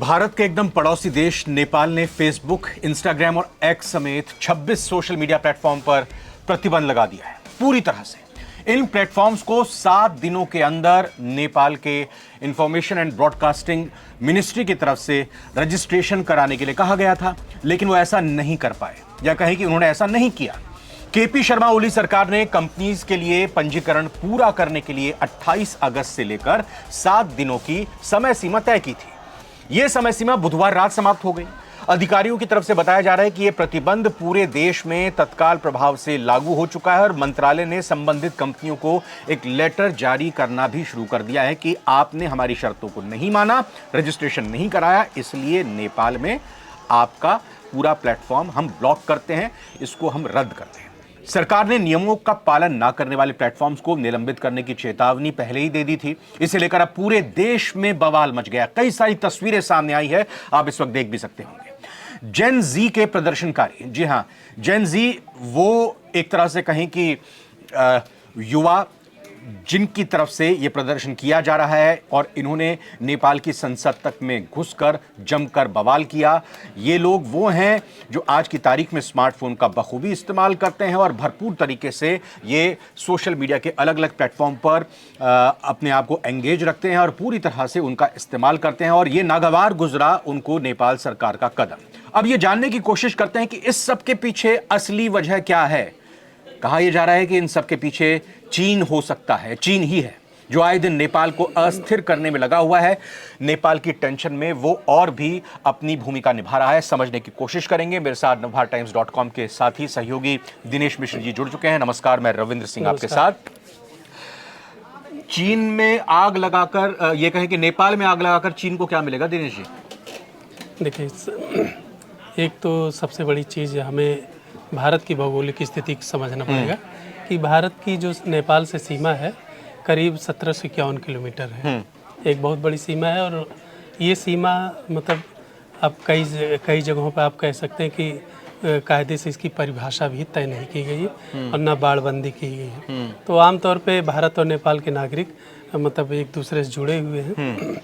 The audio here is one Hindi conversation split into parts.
भारत के एकदम पड़ोसी देश नेपाल ने फेसबुक, इंस्टाग्राम और एक्स समेत 26 सोशल मीडिया प्लेटफॉर्म पर प्रतिबंध लगा दिया है पूरी तरह से। इन प्लेटफॉर्म्स को 7 दिनों के अंदर नेपाल के इंफॉर्मेशन एंड ब्रॉडकास्टिंग मिनिस्ट्री की तरफ से रजिस्ट्रेशन कराने के लिए कहा गया था, लेकिन वो ऐसा नहीं कर पाए, या कहें कि उन्होंने ऐसा नहीं किया। केपी शर्मा ओली सरकार ने कंपनीज के लिए पंजीकरण पूरा करने के लिए 28 अगस्त से लेकर 7 दिनों की समय सीमा तय की थी। यह समय सीमा बुधवार रात समाप्त हो गई। अधिकारियों की तरफ से बताया जा रहा है कि यह प्रतिबंध पूरे देश में तत्काल प्रभाव से लागू हो चुका है और मंत्रालय ने संबंधित कंपनियों को एक लेटर जारी करना भी शुरू कर दिया है कि आपने हमारी शर्तों को नहीं माना, रजिस्ट्रेशन नहीं कराया, इसलिए नेपाल में आपका पूरा प्लेटफॉर्म हम ब्लॉक करते हैं, इसको हम रद्द करते हैं। सरकार ने नियमों का पालन न करने वाले प्लेटफॉर्म्स को निलंबित करने की चेतावनी पहले ही दे दी थी। इसे लेकर अब पूरे देश में बवाल मच गया। कई सारी तस्वीरें सामने आई है, आप इस वक्त देख भी सकते होंगे। जेन जी के प्रदर्शनकारी, जी हां, जेन जी वो एक तरह से कहें कि युवा जिनकी तरफ से यह प्रदर्शन किया जा रहा है, और इन्होंने नेपाल की संसद तक में घुसकर जमकर बवाल किया। ये लोग वो हैं जो आज की तारीख में स्मार्टफोन का बखूबी इस्तेमाल करते हैं और भरपूर तरीके से ये सोशल मीडिया के अलग अलग प्लेटफॉर्म पर अपने आप को एंगेज रखते हैं और पूरी तरह से उनका इस्तेमाल करते हैं। और ये नागवार गुजरा उनको नेपाल सरकार का कदम। अब ये जानने की कोशिश करते हैं कि इस सब के पीछे असली वजह क्या है। कहा यह जा रहा है कि इन सब के पीछे चीन हो सकता है, चीन ही है जो आए दिन नेपाल को अस्थिर करने में लगा हुआ है। नेपाल की टेंशन में वो और भी अपनी भूमिका निभा रहा है, समझने की कोशिश करेंगे। मेरे साथ नवभारतटाइम्स.com के साथी सहयोगी दिनेश मिश्र जी जुड़ चुके हैं। नमस्कार, मैं रविंद्र सिंह आपके साथ। चीन में आग लगाकर, ये कहें कि नेपाल में आग लगाकर चीन को क्या मिलेगा दिनेश जी? देखिए, एक तो सबसे बड़ी चीज़ हमें भारत की भौगोलिक स्थिति को समझना पड़ेगा कि भारत की जो नेपाल से सीमा है करीब 1751 किलोमीटर है। एक बहुत बड़ी सीमा है, और ये सीमा मतलब अब कई जगहों पर आप कह सकते हैं कि कायदे से इसकी परिभाषा भी तय नहीं की गई है और न बाड़बंदी की गई है। तो आमतौर पे भारत और नेपाल के नागरिक मतलब एक दूसरे से जुड़े हुए हैं।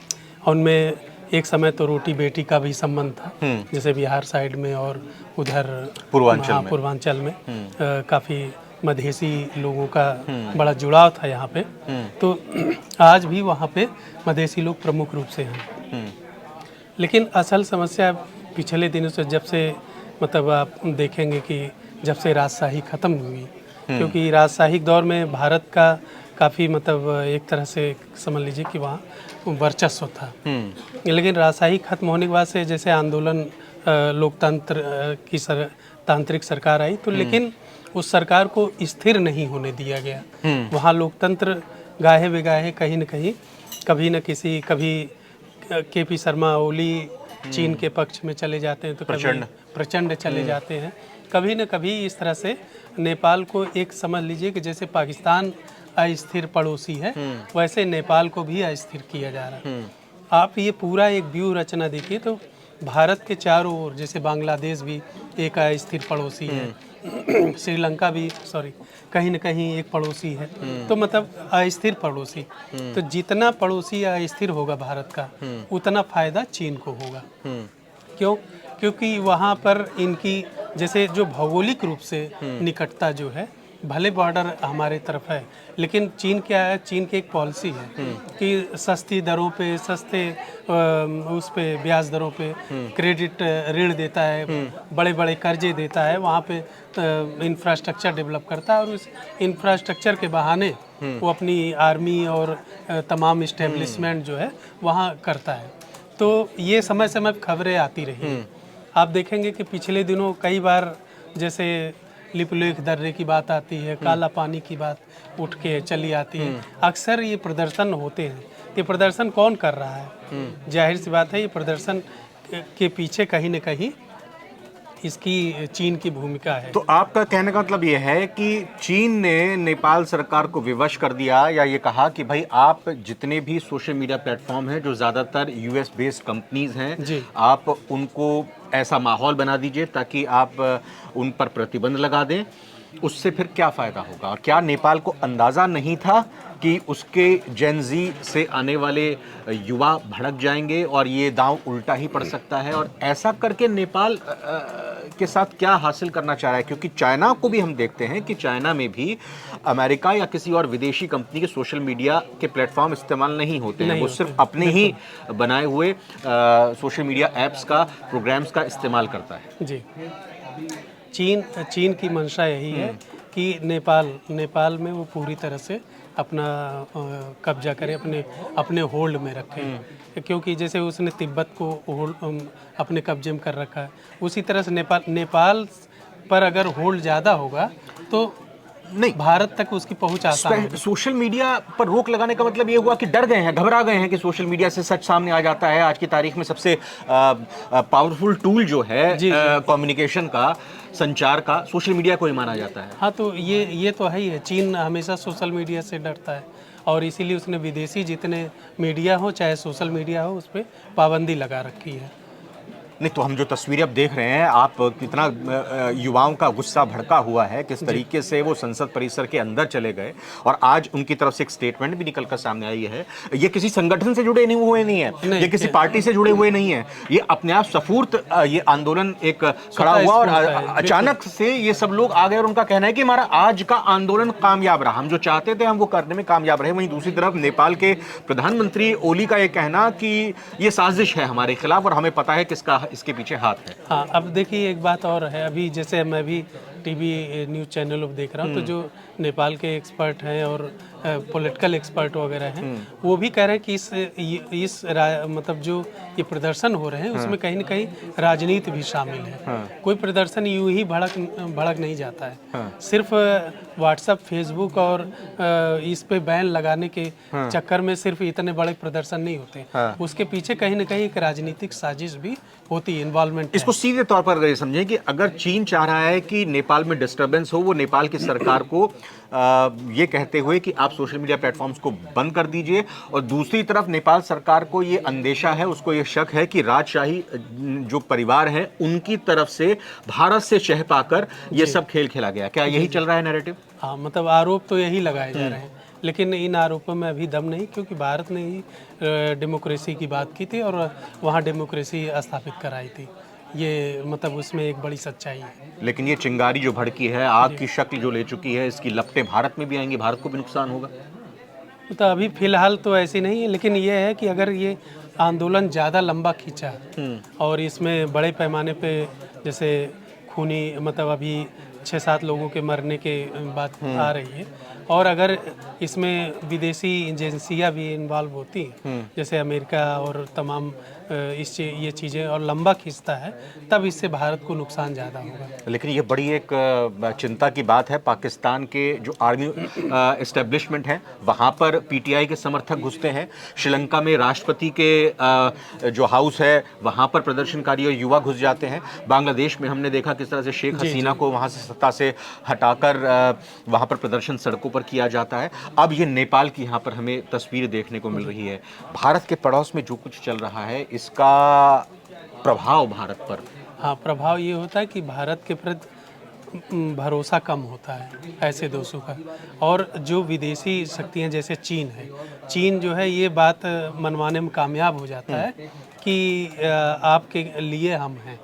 उनमें एक समय तो रोटी बेटी का भी संबंध था, जैसे बिहार साइड में और उधर पूर्वांचल में काफ़ी मधेसी लोगों का बड़ा जुड़ाव था यहाँ पे। तो आज भी वहाँ पे मधेसी लोग प्रमुख रूप से हैं। लेकिन असल समस्या पिछले दिनों से, जब से मतलब आप देखेंगे कि जब से राजशाही ख़त्म हुई, क्योंकि राजशाही दौर में भारत का काफ़ी मतलब एक तरह से समझ लीजिए कि वहाँ वर्चस्व था। लेकिन राजशाही खत्म होने के बाद से जैसे आंदोलन लोकतंत्र की तांत्रिक सरकार आई, तो लेकिन उस सरकार को स्थिर नहीं होने दिया गया। वहाँ लोकतंत्र गाहे बेगाहे कहीं न कहीं, कभी केपी शर्मा ओली चीन के पक्ष में चले जाते हैं, तो कभी प्रचंड चले जाते हैं। कभी न कभी इस तरह से नेपाल को एक समझ लीजिए कि जैसे पाकिस्तान अस्थिर पड़ोसी है, वैसे नेपाल को भी अस्थिर किया जा रहा है। आप ये पूरा एक व्यू रचना देखिए तो भारत के चारों ओर, जैसे बांग्लादेश भी एक अस्थिर पड़ोसी है, श्रीलंका भी कहीं न कहीं एक पड़ोसी है, तो मतलब अस्थिर पड़ोसी। तो जितना पड़ोसी अस्थिर होगा भारत का, उतना फायदा चीन को होगा। क्यों? क्योंकि वहाँ पर इनकी जैसे जो भौगोलिक रूप से निकटता जो है, भले बॉर्डर हमारे तरफ है, लेकिन चीन क्या है, चीन की एक पॉलिसी है कि सस्ती दरों पे, सस्ते उस पे ब्याज दरों पे क्रेडिट ऋण देता है, बड़े बड़े कर्जे देता है, वहाँ पे इंफ्रास्ट्रक्चर डेवलप करता है, और उस इंफ्रास्ट्रक्चर के बहाने वो अपनी आर्मी और तमाम इस्टेब्लिशमेंट जो है वहाँ करता है। तो ये समय समय पर खबरें आती रही। आप देखेंगे कि पिछले दिनों कई बार जैसे लिपुलेख दर्रे की बात आती है, काला पानी की बात उठ के चली आती है। अक्सर ये प्रदर्शन होते हैं। ये प्रदर्शन कौन कर रहा है? जाहिर सी बात है, ये प्रदर्शन के पीछे कहीं न कहीं इसकी चीन की भूमिका है। तो आपका कहने का मतलब ये है कि चीन ने नेपाल सरकार को विवश कर दिया, या ये कहा कि भाई आप जितने भी सोशल मीडिया प्लेटफॉर्म हैं जो ज़्यादातर यूएस बेस्ड कंपनीज हैं, आप उनको ऐसा माहौल बना दीजिए ताकि आप उन पर प्रतिबंध लगा दें, उससे फिर क्या फायदा होगा? और क्या नेपाल को अंदाजा नहीं था कि उसके जेनजी से आने वाले युवा भड़क जाएंगे और ये दांव उल्टा ही पड़ सकता है? और ऐसा करके नेपाल के साथ क्या हासिल करना चाह रहा है? क्योंकि चाइना को भी हम देखते हैं कि चाइना में भी अमेरिका या किसी और विदेशी कंपनी के सोशल मीडिया के प्लेटफॉर्म इस्तेमाल नहीं होते हैं। वो सिर्फ अपने ही बनाए हुए सोशल मीडिया ऐप्स का, प्रोग्राम्स का इस्तेमाल करता है। जी, चीन की मंशा यही है कि नेपाल में वो पूरी तरह से अपना कब्जा करे, अपने होल्ड में रखे। क्योंकि जैसे उसने तिब्बत को अपने कब्जे में कर रखा है, उसी तरह से नेपाल पर अगर होल्ड ज़्यादा होगा तो नहीं, भारत तक उसकी पहुंच आसान है। सोशल मीडिया पर रोक लगाने का मतलब ये हुआ कि डर गए हैं, घबरा गए हैं कि सोशल मीडिया से सच सामने आ जाता है। आज की तारीख में सबसे पावरफुल टूल जो है कम्युनिकेशन का, संचार का, सोशल मीडिया को ही माना जाता है। हाँ, तो ये तो है ही है। चीन हमेशा सोशल मीडिया से डरता है और इसीलिए उसने विदेशी जितने मीडिया हो, चाहे सोशल मीडिया हो, उस पर पाबंदी लगा रखी है। नहीं तो हम जो तस्वीरें अब देख रहे हैं, आप कितना युवाओं का गुस्सा भड़का हुआ है, किस तरीके से वो संसद परिसर के अंदर चले गए और आज उनकी तरफ से एक स्टेटमेंट भी निकलकर सामने आई है। ये किसी संगठन से जुड़े नहीं हुए नहीं है, ये किसी पार्टी से जुड़े हुए नहीं है, ये अपने आप सफूर्त ये आंदोलन एक खड़ा हुआ और अचानक से ये सब लोग आ गए और उनका कहना है कि हमारा आज का आंदोलन कामयाब रहा, हम जो चाहते थे हम वो करने में कामयाब रहे। वहीं दूसरी तरफ नेपाल के प्रधानमंत्री ओली का ये कहना कि ये साजिश है हमारे खिलाफ और हमें पता है किसका इसके पीछे हाथ है। हाँ, अब देखिए एक बात और है, अभी जैसे मैं भी टीवी न्यूज़ चैनलों पर देख रहा हूँ तो जो नेपाल के एक्सपर्ट हैं और पॉलिटिकल एक्सपर्ट वगैरह हैं, वो भी कह रहे हैं कि मतलब जो ये प्रदर्शन हो रहे हैं उसमें कहीं ना कहीं राजनीति भी शामिल है। कोई प्रदर्शन यूं ही भड़क नहीं जाता है। सिर्फ व्हाट्सएप, फेसबुक और इस पे बैन लगाने के चक्कर में सिर्फ इतने बड़े प्रदर्शन नहीं होते। उसके पीछे कहीं ना कहीं एक राजनीतिक साजिश भी होती है, इन्वॉल्वमेंट। इसको सीधे तौर पर अगर ये समझें कि अगर चीन चाह रहा है कि नेपाल में डिस्टर्बेंस हो, वो नेपाल की सरकार को ये कहते हुए कि आप सोशल मीडिया प्लेटफॉर्म्स को बंद कर दीजिए, और दूसरी तरफ नेपाल सरकार को ये अंदेशा है, उसको ये शक है कि राजशाही जो परिवार है उनकी तरफ से भारत से शह पाकर ये सब खेल खेला गया। क्या यही चल रहा है नैरेटिव? हाँ, मतलब आरोप तो यही लगाए जा रहे हैं, लेकिन इन आरोपों में अभी दम नहीं, क्योंकि भारत ने ही डेमोक्रेसी की बात की थी और वहाँ डेमोक्रेसी स्थापित कराई थी। ये मतलब उसमें एक बड़ी सच्चाई है। लेकिन ये चिंगारी जो भड़की है, आग की शक्ल जो ले चुकी है, इसकी लपटें भारत में भी आएंगी, भारत को भी नुकसान होगा। तो अभी फिलहाल तो ऐसी नहीं है, लेकिन ये है कि अगर ये आंदोलन ज़्यादा लंबा खींचा और इसमें बड़े पैमाने पे जैसे खूनी, मतलब अभी 6-7 लोगों के मरने के बात आ रही है, और अगर इसमें विदेशी एजेंसियां भी इन्वॉल्व होती हैं जैसे अमेरिका और तमाम ये चीज़ें, और लंबा खींचता है, तब इससे भारत को नुकसान ज़्यादा होगा। लेकिन ये बड़ी एक चिंता की बात है, पाकिस्तान के जो आर्मी एस्टेब्लिशमेंट है वहाँ पर पीटीआई के समर्थक घुसते हैं, श्रीलंका में राष्ट्रपति के जो हाउस है वहाँ पर प्रदर्शनकारी और युवा घुस जाते हैं, बांग्लादेश में हमने देखा किस तरह से शेख हसीना को वहाँ से सत्ता से हटाकर वहाँ पर प्रदर्शन सड़कों पर किया जाता है। अब ये नेपाल की यहाँ पर हमें तस्वीर देखने को मिल रही है। भारत के पड़ोस में जो कुछ चल रहा है, इसका प्रभाव भारत पर? हाँ, प्रभाव ये होता है कि भारत के प्रति भरोसा कम होता है ऐसे देशों का, और जो विदेशी शक्तियाँ जैसे चीन है, चीन जो है ये बात मनवाने में कामयाब हो जाता है कि आपके लिए हम हैं।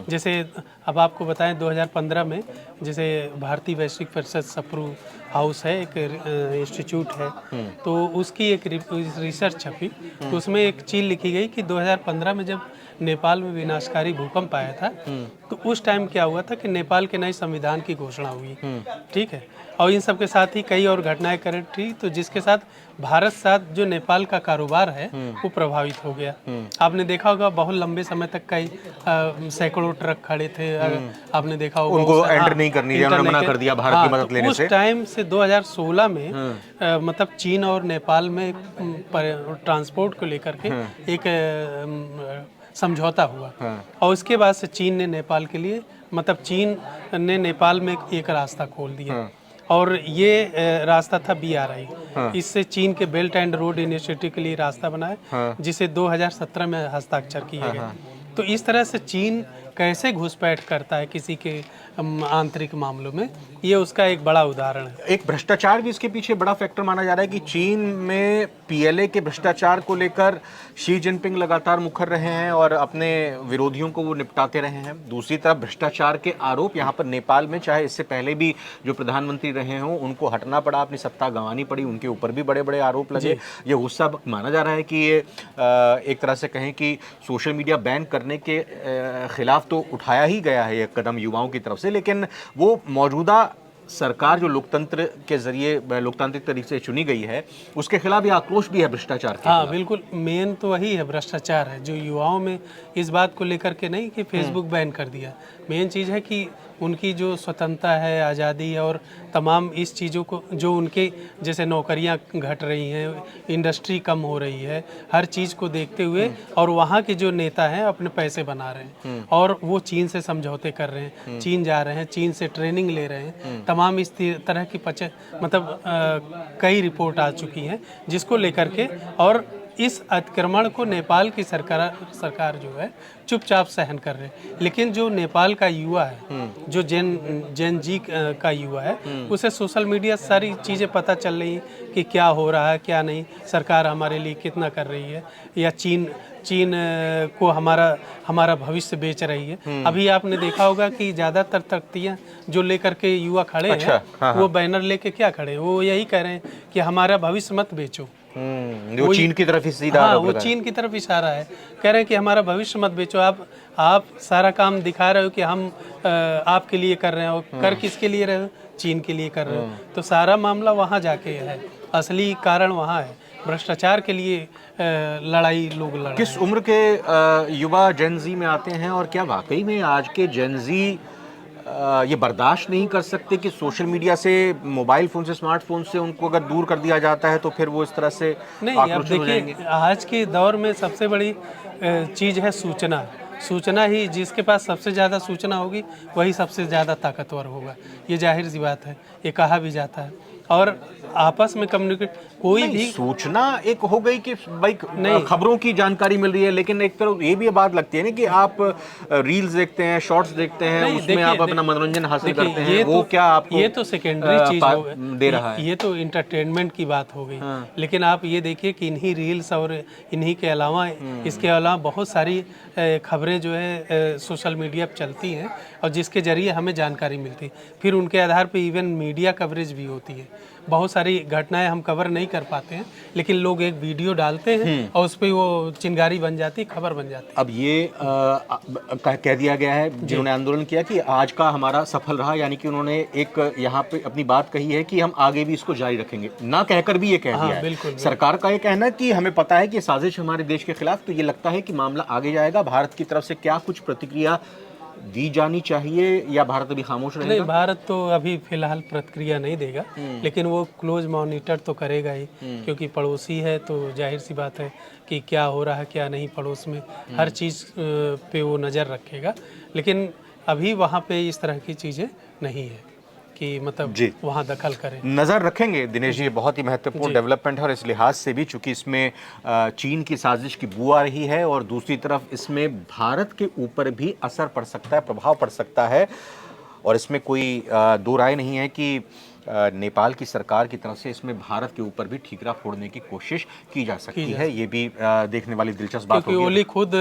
जैसे अब आपको बताएं 2015 में जैसे भारतीय वैश्विक परिषद सप्रू हाउस है, एक इंस्टीट्यूट है, तो उसकी एक रिसर्च छपी, तो उसमें एक चीज़ लिखी गई कि 2015 में जब नेपाल में विनाशकारी भूकंप आया था तो उस टाइम क्या हुआ था कि नेपाल के नए संविधान की घोषणा हुई, ठीक है, और इन सब के साथ ही कई और घटनाएं थी, तो जिसके साथ भारत साथ जो नेपाल का कारोबार है वो प्रभावित हो गया। आपने देखा होगा बहुत लंबे समय तक कई सैकड़ों ट्रक खड़े थे, आपने देखा होगा उनको एंटर नहीं करनी चाहिए, उन्होंने मना कर दिया भारत की मदद लेने से। उस टाइम से 2016 में मतलब चीन और नेपाल में ट्रांसपोर्ट को लेकर के एक समझौता हुआ, और उसके बाद से चीन ने नेपाल के लिए, मतलब चीन ने नेपाल में एक रास्ता खोल दिया, और ये रास्ता था BRI। इससे चीन के बेल्ट एंड रोड इनिशिएटिव के लिए रास्ता बनाया, जिसे 2017 में हस्ताक्षर किए गए। तो इस तरह से चीन कैसे घुसपैठ करता है किसी के आंतरिक मामलों में, ये उसका एक बड़ा उदाहरण है। एक भ्रष्टाचार भी इसके पीछे बड़ा फैक्टर माना जा रहा है कि चीन में पीएलए के भ्रष्टाचार को लेकर शी जिनपिंग लगातार मुखर रहे हैं और अपने विरोधियों को वो निपटाते रहे हैं। दूसरी तरफ भ्रष्टाचार के आरोप यहाँ पर नेपाल में, चाहे इससे पहले भी जो प्रधानमंत्री रहे हों उनको हटना पड़ा, अपनी सत्ता गंवानी पड़ी, उनके ऊपर भी बड़े बड़े आरोप लगे। ये गुस्सा माना जा रहा है कि ये एक तरह से कहें कि सोशल मीडिया बैन करने के खिलाफ तो उठाया ही गया है ये कदम युवाओं की तरफ से, लेकिन वो मौजूदा सरकार जो लोकतंत्र के जरिए लोकतांत्रिक तरीके से चुनी गई है उसके खिलाफ ये आक्रोश भी है भ्रष्टाचार के हाँ खिलाफ। बिल्कुल, मेन तो वही है, भ्रष्टाचार है जो युवाओं में इस बात को लेकर के नहीं कि फेसबुक बैन कर दिया। मेन चीज़ है कि उनकी जो स्वतंत्रता है, आज़ादी है और तमाम इस चीज़ों को जो उनके जैसे नौकरियां घट रही हैं, इंडस्ट्री कम हो रही है, हर चीज़ को देखते हुए और वहाँ के जो नेता हैं अपने पैसे बना रहे हैं और वो चीन से समझौते कर रहे हैं, चीन जा रहे हैं, चीन से ट्रेनिंग ले रहे हैं, तमाम इस तरह की कई रिपोर्ट आ चुकी हैं जिसको लेकर के, और इस अतिक्रमण को नेपाल की सरकार जो है चुपचाप सहन कर रहे हैं। लेकिन जो नेपाल का युवा है, जो जेन जी का युवा है, उसे सोशल मीडिया सारी चीज़ें पता चल रही हैं कि क्या हो रहा है क्या नहीं, सरकार हमारे लिए कितना कर रही है, या चीन को हमारा भविष्य बेच रही है। अभी आपने देखा होगा कि ज़्यादातर तख्तियाँ जो लेकर के युवा खड़े हैं, वो बैनर लेके क्या खड़े हैं, वो यही कह रहे हैं कि हमारा भविष्य मत बेचो। वो चीन की तरफ सीधा, हाँ, वो चीन की तरफ इशारा है, कह रहे हैं कि हमारा भविष्य मत बेचो। आप सारा काम दिखा रहे हो कि हम आपके लिए कर रहे हैं, और कर किसके लिए रहे हो, चीन के लिए कर रहे हो। तो सारा मामला वहाँ जाके है, असली कारण वहाँ है, भ्रष्टाचार के लिए लड़ाई लोग लड़ रहे हैं। किस उम्र के युवा जेन जी में आते हैं और क्या वाकई में आज के जेन जी ये बर्दाश्त नहीं कर सकते कि सोशल मीडिया से, मोबाइल फ़ोन से, स्मार्टफोन से उनको अगर दूर कर दिया जाता है तो फिर वो इस तरह से नहीं। अब देखिए, आज के दौर में सबसे बड़ी चीज़ है सूचना ही, जिसके पास सबसे ज़्यादा सूचना होगी वही सबसे ज़्यादा ताकतवर होगा। ये जाहिर सी बात है, ये कहा भी जाता है। और आपस में कम्युनिकेट कोई भी सूचना एक हो गई कि भाई खबरों की जानकारी मिल रही है, लेकिन एक तरफ ये भी बात लगती है ना कि आप रील्स देखते हैं, शॉर्ट्स देखते हैं, उसमें आप अपना मनोरंजन हासिल करते हैं, वो क्या आपको ये तो सेकेंडरी चीज दे रहा है, ये तो इंटरटेनमेंट की बात हो गई। लेकिन आप ये देखिए कि इन्हीं रील्स और इन्हीं के अलावा इसके अलावा बहुत सारी खबरें जो है सोशल मीडिया पर चलती हैं और जिसके जरिए हमें जानकारी मिलती है। फिर उनके आधार पर इवन मीडिया कवरेज भी होती है। बहुत सारी घटनाएं हम कवर नहीं कर पाते हैं, लेकिन लोग एक वीडियो डालते हैं और उस पर वो चिंगारी बन जाती, खबर बन जाती। अब ये कह दिया गया है जिन्होंने आंदोलन किया कि आज का हमारा सफल रहा, यानी कि उन्होंने एक यहाँ पे अपनी बात कही है कि हम आगे भी इसको जारी रखेंगे, ना कहकर भी ये कह दिया है। बिल्कुल। सरकार का ये कहना है कि हमें पता है कि साजिश हमारे देश के खिलाफ, तो ये लगता है कि मामला आगे जाएगा। भारत की तरफ से क्या कुछ प्रतिक्रिया दी जानी चाहिए या भारत अभी खामोश रहेगा? नहीं, भारत तो अभी फिलहाल प्रतिक्रिया नहीं देगा, लेकिन वो क्लोज मॉनिटर तो करेगा ही, क्योंकि पड़ोसी है तो जाहिर सी बात है कि क्या हो रहा है क्या नहीं पड़ोस में, हर चीज़ पे वो नज़र रखेगा। लेकिन अभी वहाँ पे इस तरह की चीज़ें नहीं है कि मतलब वहाँ दखल करें। नज़र रखेंगे दिनेश जी, बहुत ही महत्वपूर्ण डेवलपमेंट है और इस लिहाज से भी, चूंकि इसमें चीन की साजिश की बू आ रही है और दूसरी तरफ इसमें भारत के ऊपर भी असर पड़ सकता है, प्रभाव पड़ सकता है, और इसमें कोई दो राय नहीं है कि नेपाल की सरकार की तरफ से इसमें भारत के ऊपर भी ठीकरा फोड़ने की कोशिश की जा सकती है। ये भी देखने वाली दिलचस्प बात होगी। ओली खुद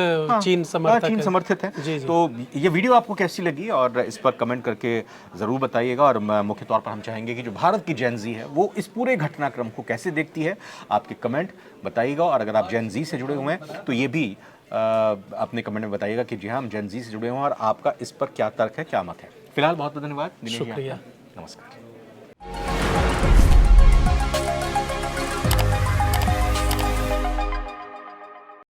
चीन समर्थित है। तो ये वीडियो आपको कैसी लगी और इस पर कमेंट करके ज़रूर बताइएगा। और मुख्य तौर पर हम चाहेंगे कि जो भारत की जेन जी है वो इस पूरे घटनाक्रम को कैसे देखती है, आपके कमेंट बताइएगा। और अगर आप जेन जी से जुड़े हुए हैं तो ये भी अपने कमेंट में बताइएगा कि जी हाँ, हम जेन जी से जुड़े हुए हैं और आपका इस पर क्या तर्क है, क्या मत है। फिलहाल बहुत बहुत धन्यवाद। शुक्रिया, नमस्कार।